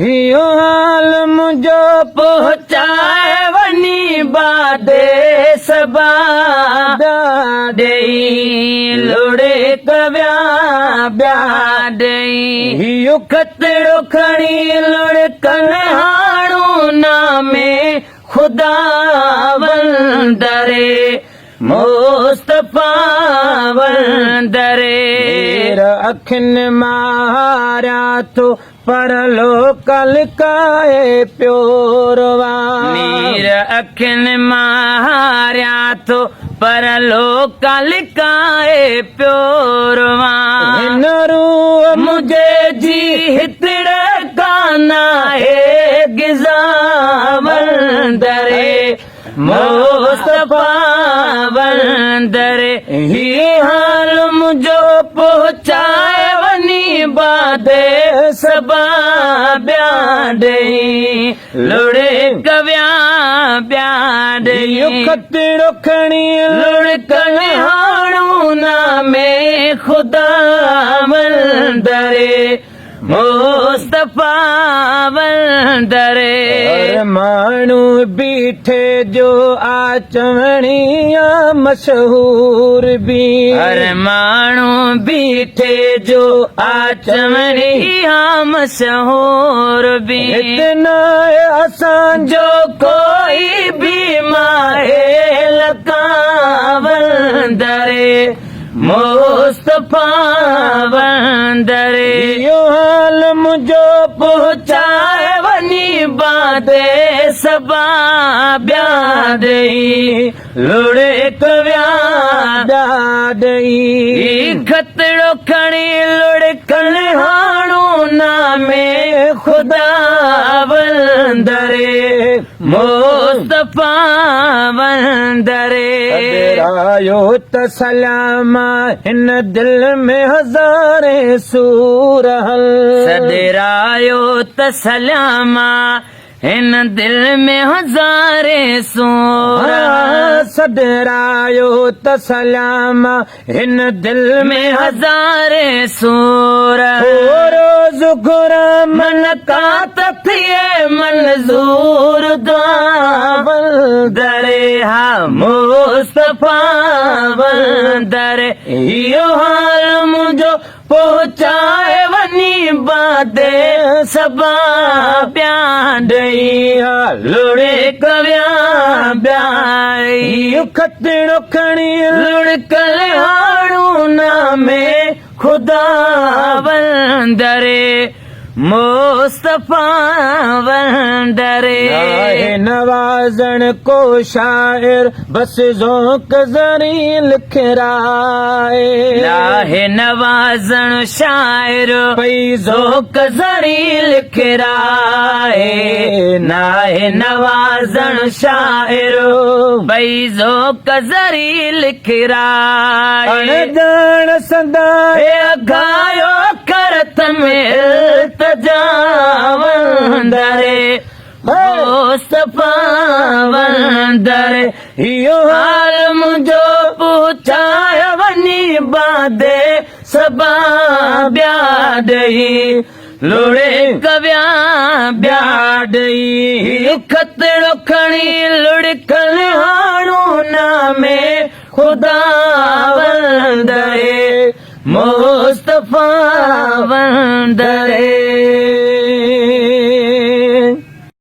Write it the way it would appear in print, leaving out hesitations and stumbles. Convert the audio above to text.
इहो हाल मुंहिंजो पहुचाए वनी बादे सबा ॾेई लोड़े कव्या ॿिया ॾेई इहो खतड़ो खणी लुड़कन हाणू नामे खुदा वंदरे मुस्तफा वंदरे अखियुनि मारिया थो परलो कलकाए प्योरवा नीर अखियुनि मारिया थो पर लोकल काए प्योरवा हिन रूह मुझे जी हितड़ काना है गिजा वंदरे मुस्तफा वंदरे ही हाल मुझो पहुचाए वनी बादे सबा ॿिया ॾेई लुड़े कव्या ॿिया इहो ॾेई खतड़ो खणी लुड़कन हाणू नामे खुदा वंदरे मुस्तफा वंदरे माण्हू बीठे जो आचवणिया मशहूर बि हर माण्हू बीठे जो आचमणी मशहूर बि इतना असांजो जो कोई भी माहे लका वंदरे मुस्तफा वंदरे इहो हाल मुंहिंजो पहुचाए वनी बादे सबा ॿिया ॾेई लुड़े कव्या ॾाढी खतड़ो खणी लुड़कन हाणू नामे खुदा वंदरे मुस्तफा वंदरे आयो त सलाम हिन दिल में हज़ारे सूर हल सदरायो त सलामा हिन दिल में हज़ारे सूरा सदरायो त सलाम हिन दिल में में हज़ारे सूरा रोज़ घुराम मन का तथिए मंजूर वंदरे हा मुस्तफा वंदरे इहो हाल मुंहिंजो पहुचाए वनी बादे सबा ॿिया ॾेई लुड़े कव्या ॿिया ॾेई खतड़ो खणी लुड़कल हाणू नामे खुदा वंदरे मुस्तफा वंदरे नवाज़ण को शाइर बस ज़ौक़ ज़री लिखराए लाहे नवाज़ण शाइर पई ज़ौक़ ज़री लिखराए नाहे नवाज़ण शाइर भई ज़ौक़ ज़री लिखराए ॼाण सदा गायो करत में इल्तिजा वंदरे मुस्तफा वंदरे इहो हाल मुंहिंजो पहुचाए वनी बादे सबा ॿिया ॾेई लुड़े कव्या ॿिया ॾेई खतड़ो खणी लुड़कल हाणू नामे खुदा वंदरे मुस्तफा वंदरे